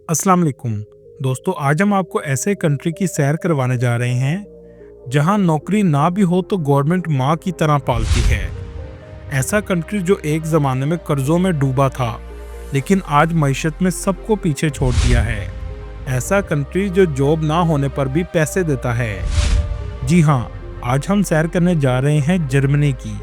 अस्सलाम वालेकुम दोस्तों, आज हम आपको ऐसे कंट्री की सैर करवाने जा रहे हैं जहां नौकरी ना भी हो तो गवर्नमेंट माँ की तरह पालती है। ऐसा कंट्री जो एक ज़माने में कर्जों में डूबा था लेकिन आज मईशत में सबको पीछे छोड़ दिया है। ऐसा कंट्री जो जॉब ना होने पर भी पैसे देता है। जी हाँ, आज हम सैर करने जा रहे हैं जर्मनी की।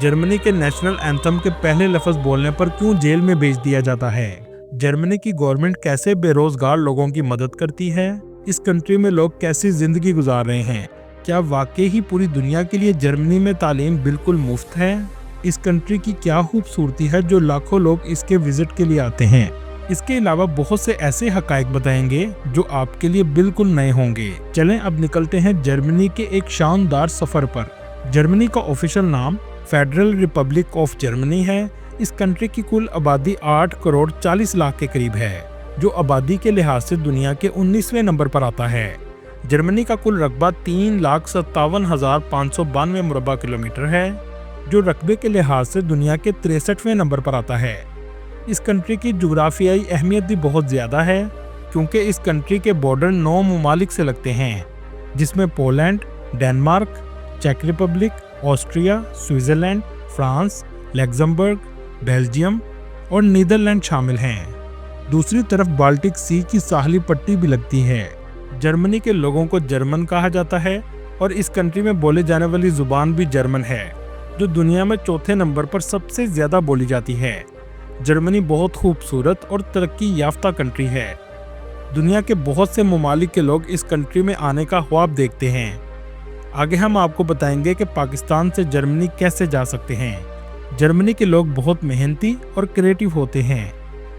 जर्मनी के नेशनल एंथम के पहले लफ्ज़ बोलने पर क्यों जेल में भेज दिया जाता है, जर्मनी की गवर्नमेंट कैसे बेरोजगार लोगों की मदद करती है, इस कंट्री में लोग कैसी जिंदगी गुजार रहे हैं, क्या वाकई ही पूरी दुनिया के लिए जर्मनी में तालीम बिल्कुल मुफ्त है, इस कंट्री की क्या खूबसूरती है जो लाखों लोग इसके विजिट के लिए आते हैं। इसके अलावा बहुत से ऐसे हकायक बताएंगे जो आपके लिए बिल्कुल नए होंगे। चलें अब निकलते हैं जर्मनी के एक शानदार सफर पर। जर्मनी का ऑफिशियल नाम फेडरल रिपब्लिक ऑफ जर्मनी है। इस कंट्री की कुल आबादी 8 करोड़ 40 लाख के करीब है, जो आबादी के लिहाज से दुनिया के 19वें नंबर पर आता है। जर्मनी का कुल रकबा 3,57,592 मुरबा किलोमीटर है, जो रकबे के लिहाज से दुनिया के 63वें नंबर पर आता है। इस कंट्री की जुग्राफियाई अहमियत भी बहुत ज़्यादा है, क्योंकि इस कंट्री के बॉर्डर 9 ममालिक से लगते हैं, जिसमें पोलैंड, डेनमार्क, चेक Republic, Austria, Switzerland, France, Luxembourg, Belgium और नीदरलैंड शामिल हैं। दूसरी तरफ बाल्टिक सी की साहली पट्टी भी लगती है। जर्मनी के लोगों को जर्मन कहा जाता है और इस कंट्री में बोले जाने वाली जुबान भी जर्मन है, जो दुनिया में चौथे नंबर पर सबसे ज़्यादा बोली जाती है। जर्मनी बहुत खूबसूरत और तरक्की याफ्ता कंट्री है। दुनिया के बहुत से ममालिक के लोग इस कंट्री में आने का ख्वाब देखते हैं। आगे हम आपको बताएंगे कि पाकिस्तान से जर्मनी कैसे जा सकते हैं। जर्मनी के लोग बहुत मेहनती और क्रिएटिव होते हैं।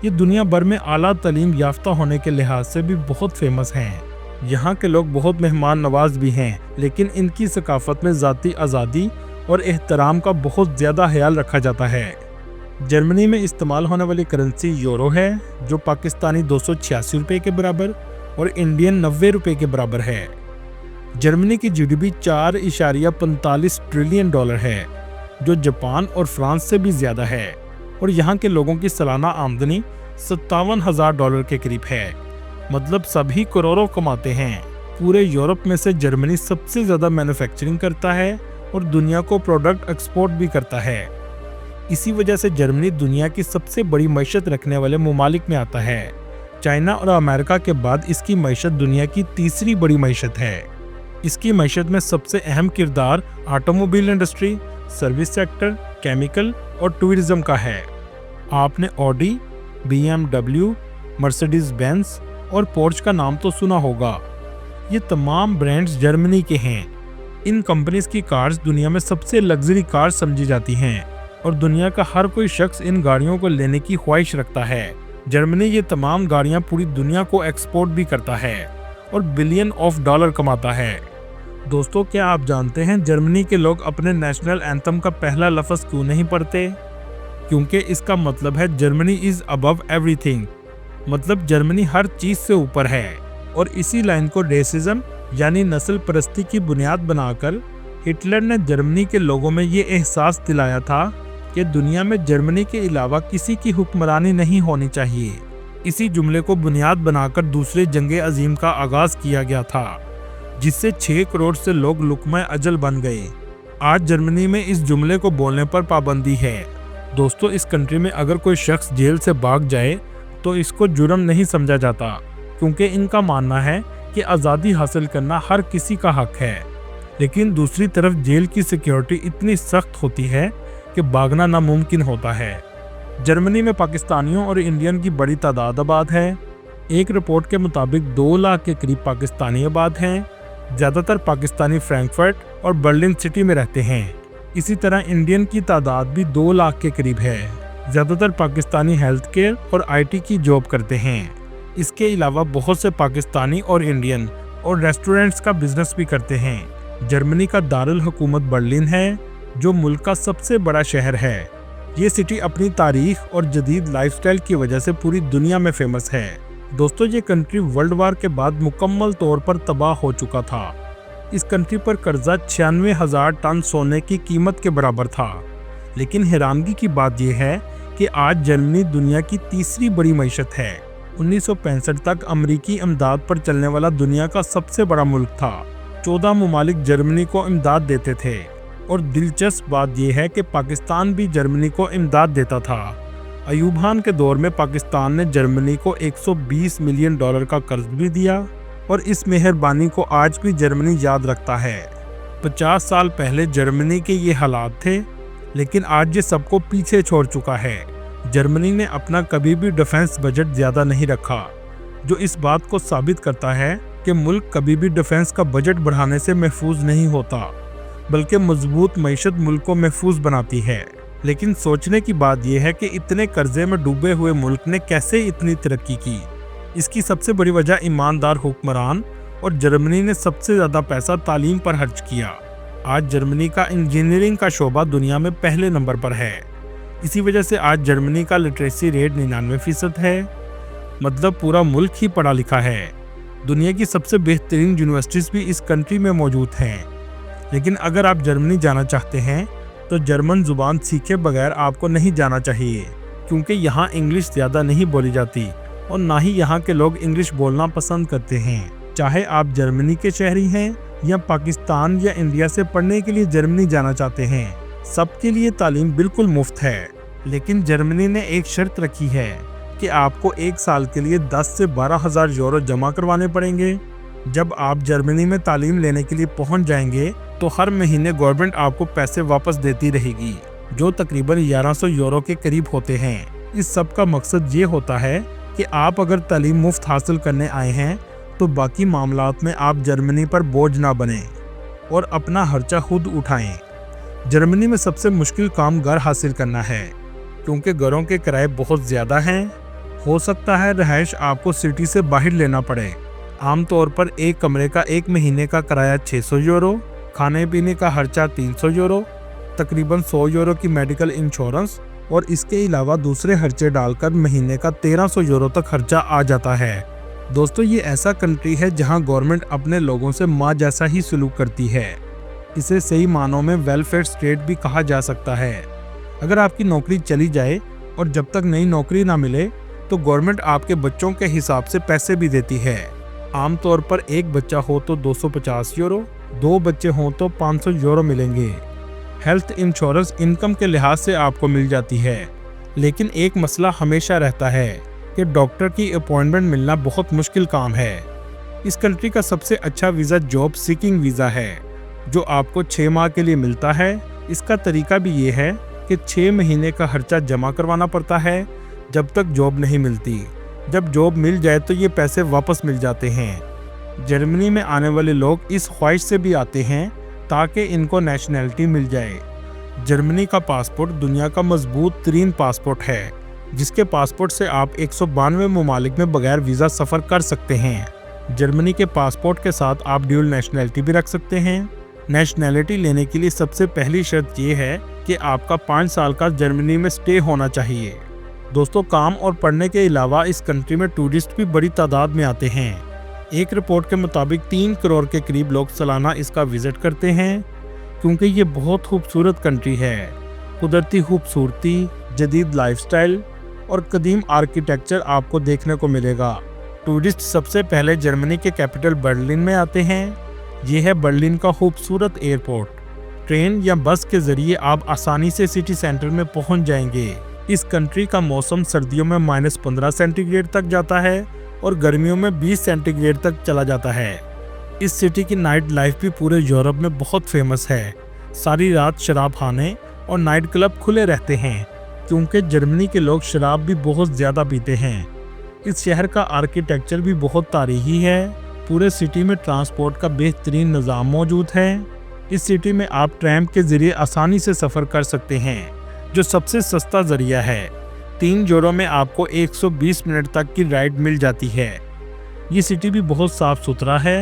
ये दुनिया भर में आला तालीम याफ्ता होने के लिहाज से भी बहुत फेमस हैं। यहाँ के लोग बहुत मेहमान नवाज भी हैं, लेकिन इनकी सकाफत में ज़ाती आज़ादी और एहतराम का बहुत ज़्यादा ख्याल रखा जाता है। जर्मनी में इस्तेमाल होने वाली करेंसी यूरो है, जो पाकिस्तानी 286 रुपये के बराबर और इंडियन 90 रुपये के बराबर है। जर्मनी की जीडीपी 4.45 ट्रिलियन डॉलर है, जो जापान और फ्रांस से भी ज़्यादा है, और यहाँ के लोगों की सालाना आमदनी 57,000 डॉलर के करीब है। मतलब सभी करोड़ों कमाते हैं। पूरे यूरोप में से जर्मनी सबसे ज़्यादा मैन्युफैक्चरिंग करता है और दुनिया को प्रोडक्ट एक्सपोर्ट भी करता है। इसी वजह से जर्मनी दुनिया की सबसे बड़ी मईशत रखने वाले ममालिक में आता है। चाइना और अमेरिका के बाद इसकी मईशत दुनिया की तीसरी बड़ी मईशत है। इसकी मईशत में सबसे अहम किरदार automobile industry, service sector, chemical और टूरिज्म का है। आपने ऑडी, BMW, मर्सिडीज बेंज और पोर्च का नाम तो सुना होगा। ये तमाम ब्रांड्स जर्मनी के हैं। इन कंपनीज की कार्स दुनिया में सबसे लग्जरी कार समझी जाती हैं और दुनिया का हर कोई शख्स इन गाड़ियों को लेने की ख्वाहिश रखता है। जर्मनी ये तमाम गाड़ियाँ पूरी दुनिया को एक्सपोर्ट भी करता है और बिलियन ऑफ डॉलर कमाता है। दोस्तों, क्या आप जानते हैं जर्मनी के लोग अपने नेशनल एंथम का पहला लफ्ज़ क्यों नहीं पढ़ते? क्योंकि इसका मतलब है जर्मनी इज़ अबव एवरीथिंग, मतलब जर्मनी हर चीज़ से ऊपर है। और इसी लाइन को रेसिज्म यानी नस्ल परस्ती की बुनियाद बनाकर हिटलर ने जर्मनी के लोगों में ये एहसास दिलाया था कि दुनिया में जर्मनी के अलावा किसी की हुक्मरानी नहीं होनी चाहिए। इसी जुमले को बुनियाद बनाकर दूसरे जंग अजीम का आगाज़ किया गया था, जिससे 6 करोड़ से लोग लुकमा अजल बन गए। आज जर्मनी में इस जुमले को बोलने पर पाबंदी है। दोस्तों, इस कंट्री में अगर कोई शख्स जेल से भाग जाए तो इसको जुर्म नहीं समझा जाता, क्योंकि इनका मानना है कि आज़ादी हासिल करना हर किसी का हक है। लेकिन दूसरी तरफ जेल की सिक्योरिटी इतनी सख्त होती है कि भागना नामुमकिन होता है। जर्मनी में पाकिस्तानियों और इंडियन की बड़ी तादाद आबाद है। एक रिपोर्ट के मुताबिक 2 लाख के करीब पाकिस्तानी आबाद हैं। ज़्यादातर पाकिस्तानी फ्रैंकफर्ट और बर्लिन सिटी में रहते हैं। इसी तरह इंडियन की तादाद भी 2 लाख के करीब है। ज़्यादातर पाकिस्तानी हेल्थ केयर और IT की जॉब करते हैं। इसके अलावा बहुत से पाकिस्तानी और इंडियन और रेस्टोरेंट्स का बिजनेस भी करते हैं। जर्मनी का दारुल हुकूमत बर्लिन है, जो मुल्क का सबसे बड़ा शहर है। ये सिटी अपनी तारीख और जदीद लाइफस्टाइल की वजह से पूरी दुनिया में फेमस है। दोस्तों, ये कंट्री वर्ल्ड वार के बाद मुकम्मल तौर पर तबाह हो चुका था। इस कंट्री पर कर्जा 96,000 टन सोने की कीमत के बराबर था। लेकिन हैरानगी की बात यह है कि आज जर्मनी दुनिया की तीसरी बड़ी मईशत है। 1965 तक अमेरिकी इमदाद पर चलने वाला दुनिया का सबसे बड़ा मुल्क था। 14 ममालिक जर्मनी को इमदाद देते थे और दिलचस्प बात यह है कि पाकिस्तान भी जर्मनी को इमदाद देता था। अयूब खान के दौर में पाकिस्तान ने जर्मनी को $120 मिलियन का कर्ज भी दिया और इस मेहरबानी को आज भी जर्मनी याद रखता है। 50 साल पहले जर्मनी के ये हालात थे, लेकिन आज ये सबको पीछे छोड़ चुका है। जर्मनी ने अपना कभी भी डिफेंस बजट ज़्यादा नहीं रखा, जो इस बात को साबित करता है कि मुल्क कभी भी डिफेंस का बजट बढ़ाने से महफूज नहीं होता, बल्कि मजबूत मईशत मुल्क को महफूज बनाती है। लेकिन सोचने की बात यह है कि इतने कर्जे में डूबे हुए मुल्क ने कैसे इतनी तरक्की की। इसकी सबसे बड़ी वजह ईमानदार हुक्मरान और जर्मनी ने सबसे ज़्यादा पैसा तालीम पर खर्च किया। आज जर्मनी का इंजीनियरिंग का शोबा दुनिया में पहले नंबर पर है। इसी वजह से आज जर्मनी का लिटरेसी रेट 99% है, मतलब पूरा मुल्क ही पढ़ा लिखा है। दुनिया की सबसे बेहतरीन यूनिवर्सिटीज़ भी इस कंट्री में मौजूद हैं। लेकिन अगर आप जर्मनी जाना चाहते हैं तो जर्मन ज़ुबान सीखे बगैर आपको नहीं जाना चाहिए, क्योंकि यहाँ इंग्लिश ज़्यादा नहीं बोली जाती और ना ही यहाँ के लोग इंग्लिश बोलना पसंद करते हैं। चाहे आप जर्मनी के शहरी हैं या पाकिस्तान या इंडिया से पढ़ने के लिए जर्मनी जाना चाहते हैं, सबके लिए तालीम बिल्कुल मुफ्त है। लेकिन जर्मनी ने एक शर्त रखी है कि आपको 1 साल के लिए 10 से 12 हज़ार यूरो जमा करवाने पड़ेंगे। जब आप जर्मनी में तालीम लेने के लिए पहुंच जाएंगे तो हर महीने गवर्नमेंट आपको पैसे वापस देती रहेगी, जो तकरीबन 1100 यूरो के करीब होते हैं। इस सब का मकसद ये होता है कि आप अगर तालीम मुफ्त हासिल करने आए हैं तो बाकी मामलात में आप जर्मनी पर बोझ ना बने और अपना खर्चा खुद उठाएं। जर्मनी में सबसे मुश्किल काम घर हासिल करना है, क्योंकि घरों के किराए बहुत ज़्यादा हैं। हो सकता है रहायश आपको सिटी से बाहर लेना पड़े। आमतौर पर एक कमरे का 1 महीने का किराया 600 यूरो, खाने पीने का खर्चा 300 यूरो, तकरीबन 100 यूरो की मेडिकल इंश्योरेंस और इसके अलावा दूसरे खर्चे डालकर महीने का 1300 यूरो तक खर्चा आ जाता है। दोस्तों, ये ऐसा कंट्री है जहां गवर्नमेंट अपने लोगों से माँ जैसा ही सलूक करती है। इसे सही मानों में वेलफेयर स्टेट भी कहा जा सकता है। अगर आपकी नौकरी चली जाए और जब तक नई नौकरी ना मिले तो गवर्नमेंट आपके बच्चों के हिसाब से पैसे भी देती है। आमतौर पर एक बच्चा हो तो 250 यूरो, 2 बच्चे हों तो 500 यूरो मिलेंगे। हेल्थ इंश्योरेंस इनकम के लिहाज से आपको मिल जाती है, लेकिन एक मसला हमेशा रहता है कि डॉक्टर की अपॉइंटमेंट मिलना बहुत मुश्किल काम है। इस कंट्री का सबसे अच्छा वीज़ा जॉब सीकिंग वीज़ा है, जो आपको 6 माह के लिए मिलता है। इसका तरीका भी ये है कि 6 महीने का खर्चा जमा करवाना पड़ता है जब तक जॉब नहीं मिलती। जब जॉब मिल जाए तो ये पैसे वापस मिल जाते हैं। जर्मनी में आने वाले लोग इस ख्वाहिश से भी आते हैं ताकि इनको नेशनैलिटी मिल जाए। जर्मनी का पासपोर्ट दुनिया का मजबूत तरीन पासपोर्ट है, जिसके पासपोर्ट से आप 192 ममालिक में बगैर वीज़ा सफ़र कर सकते हैं। जर्मनी के पासपोर्ट के साथ आप ड्यूल नेशनैलिटी भी रख सकते हैं। नेशनैलिटी लेने के लिए सबसे पहली शर्त ये है कि आपका 5 साल का जर्मनी में स्टे होना चाहिए। दोस्तों, काम और पढ़ने के अलावा इस कंट्री में टूरिस्ट भी बड़ी तादाद में आते हैं। एक रिपोर्ट के मुताबिक 3 करोड़ के करीब लोग सालाना इसका विजिट करते हैं, क्योंकि ये बहुत खूबसूरत कंट्री है। कुदरती खूबसूरती, जदीद लाइफस्टाइल और कदीम आर्किटेक्चर आपको देखने को मिलेगा। टूरिस्ट सबसे पहले जर्मनी के कैपिटल बर्लिन में आते हैं। ये है बर्लिन का खूबसूरत एयरपोर्ट। ट्रेन या बस के ज़रिए आप आसानी से सिटी सेंटर में पहुंच जाएंगे। इस कंट्री का मौसम सर्दियों में -15 सेंटीग्रेड तक जाता है और गर्मियों में 20 सेंटीग्रेड तक चला जाता है। इस सिटी की नाइट लाइफ भी पूरे यूरोप में बहुत फेमस है। सारी रात शराब खाने और नाइट क्लब खुले रहते हैं, क्योंकि जर्मनी के लोग शराब भी बहुत ज़्यादा पीते हैं। इस शहर का आर्किटेक्चर भी बहुत तारीखी है। पूरे सिटी में ट्रांसपोर्ट का बेहतरीन निज़ाम मौजूद है। इस सिटी में आप ट्रैम के ज़रिए आसानी से सफ़र कर सकते हैं, जो सबसे सस्ता ज़रिया है। 3 यूरो में आपको 120 मिनट तक की राइड मिल जाती है। ये सिटी भी बहुत साफ़ सुथरा है,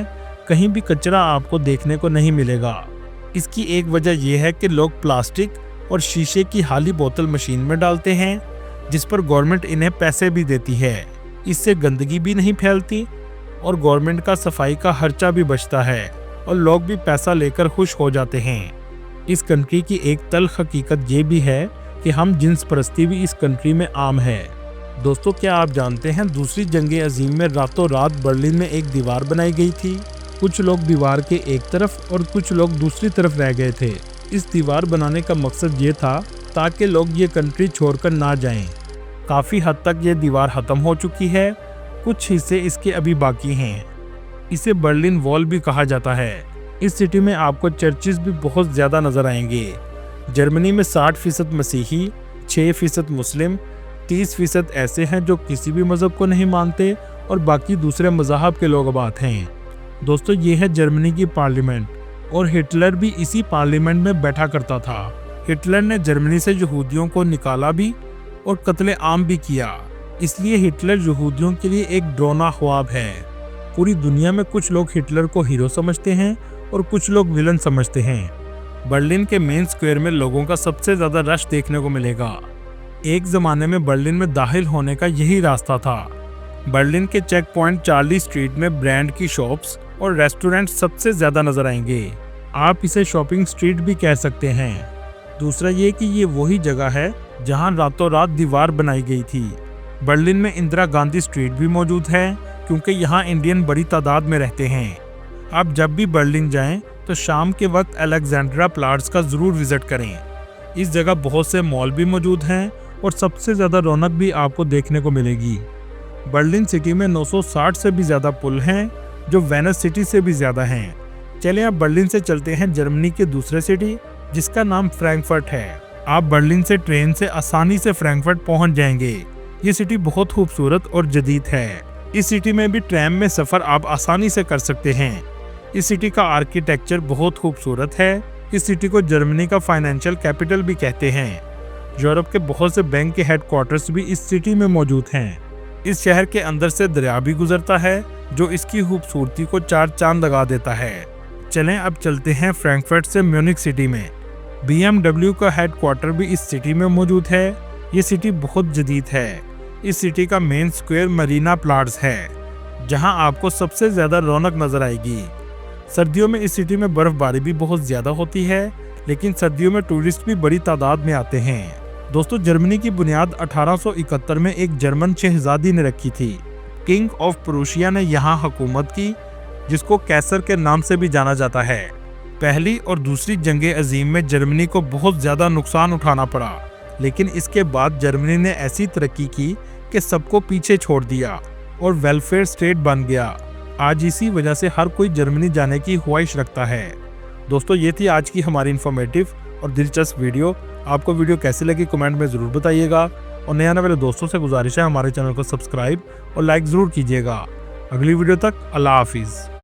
कहीं भी कचरा आपको देखने को नहीं मिलेगा। इसकी एक वजह यह है कि लोग प्लास्टिक और शीशे की खाली बोतल मशीन में डालते हैं, जिस पर गवर्नमेंट इन्हें पैसे भी देती है। इससे गंदगी भी नहीं फैलती और गवर्नमेंट का सफाई का खर्चा भी बचता है और लोग भी पैसा लेकर खुश हो जाते हैं। इस कंट्री की एक तल्ख हकीकत ये भी है कि हम जिन्स परस्ती भी इस कंट्री में आम है। दोस्तों, क्या आप जानते हैं दूसरी जंग अजीम में रातों रात बर्लिन में एक दीवार बनाई गई थी। कुछ लोग दीवार के एक तरफ और कुछ लोग दूसरी तरफ रह गए थे। इस दीवार बनाने का मकसद ये था ताकि लोग ये कंट्री छोड़कर ना जाएं। काफ़ी हद तक ये दीवार ख़त्म हो चुकी है, कुछ हिस्से इसके अभी बाकी हैं। इसे बर्लिन वॉल भी कहा जाता है। इस सिटी में आपको चर्चिस भी बहुत ज़्यादा नज़र आएंगे। जर्मनी में 60% मसीही, 6% मुस्लिम, 30% ऐसे हैं जो किसी भी मज़हब को नहीं मानते और बाकी दूसरे मज़हब के लोग आबाद हैं। दोस्तों, ये है जर्मनी की पार्लियामेंट और हिटलर भी इसी पार्लियामेंट में बैठा करता था। हिटलर ने जर्मनी से यहूदियों को निकाला भी और कत्ले आम भी किया, इसलिए हिटलर यहूदियों के लिए एक डरावना ख्वाब है। पूरी दुनिया में कुछ लोग हिटलर को हीरो समझते हैं और कुछ लोग विलन समझते हैं। बर्लिन के मेन स्क्वायर में लोगों का सबसे ज़्यादा रश देखने को मिलेगा। एक ज़माने में बर्लिन में दाखिल होने का यही रास्ता था। बर्लिन के चेक पॉइंट चार्ली स्ट्रीट में ब्रांड की शॉप्स और रेस्टोरेंट सबसे ज़्यादा नज़र आएंगे। आप इसे शॉपिंग स्ट्रीट भी कह सकते हैं। दूसरा ये कि ये वही जगह है जहां रातों रात दीवार बनाई गई थी। बर्लिन में इंदिरा गांधी स्ट्रीट भी मौजूद है क्योंकि यहाँ इंडियन बड़ी तादाद में रहते हैं। आप जब भी बर्लिन जाएं तो शाम के वक्त अलेक्जेंड्रा प्लाट्स का ज़रूर विज़िट करें। इस जगह बहुत से मॉल भी मौजूद हैं और सबसे ज़्यादा रौनक भी आपको देखने को मिलेगी। बर्लिन सिटी में 960 से भी ज़्यादा पुल हैं जो वेनिस सिटी से भी ज़्यादा हैं। चलिए आप बर्लिन से चलते हैं जर्मनी के दूसरे सिटी जिसका नाम फ्रैंकफर्ट है। आप बर्लिन से ट्रेन से आसानी से फ्रैंकफर्ट पहुंच जाएंगे। ये सिटी बहुत खूबसूरत और जदीद है। इस सिटी में भी ट्रैम में सफ़र आप आसानी से कर सकते हैं। इस सिटी का आर्किटेक्चर बहुत खूबसूरत है। इस सिटी को जर्मनी का फाइनेंशियल कैपिटल भी कहते हैं। यूरोप के बहुत से बैंक के हेडक्वार्टर्स भी इस सिटी में मौजूद हैं। इस शहर के अंदर से दरिया भी गुजरता है जो इसकी खूबसूरती को 4 चांद लगा देता है। चलें अब चलते हैं फ्रैंकफर्ट से म्यूनिख सिटी में। BMW का हेडक्वार्टर भी इस सिटी में मौजूद है। ये सिटी बहुत जदीद है। इस सिटी का मेन स्क्वायर मरीना प्लाट्स है जहां आपको सबसे ज़्यादा रौनक नज़र आएगी। सर्दियों में इस सिटी में बर्फ़बारी भी बहुत ज़्यादा होती है, लेकिन सर्दियों में टूरिस्ट भी बड़ी तादाद में आते हैं। दोस्तों, जर्मनी की बुनियाद 1871 में एक जर्मन शहजादी ने रखी थी। किंग ऑफ प्रूशिया ने यहाँ हुकूमत की, जिसको कैसर के नाम से भी जाना जाता है। पहली और दूसरी जंग अजीम में जर्मनी को बहुत ज़्यादा नुकसान उठाना पड़ा, लेकिन इसके बाद जर्मनी ने ऐसी तरक्की की कि सबको पीछे छोड़ दिया और वेलफेयर स्टेट बन गया। आज इसी वजह से हर कोई जर्मनी जाने की ख्वाहिश रखता है। दोस्तों, ये थी आज की हमारी इन्फॉर्मेटिव और दिलचस्प वीडियो। आपको वीडियो कैसी लगी कमेंट में ज़रूर बताइएगा और नए आने वाले दोस्तों से गुजारिश है हमारे चैनल को सब्सक्राइब और लाइक ज़रूर कीजिएगा। अगली वीडियो तक अल्लाह हाफिज़।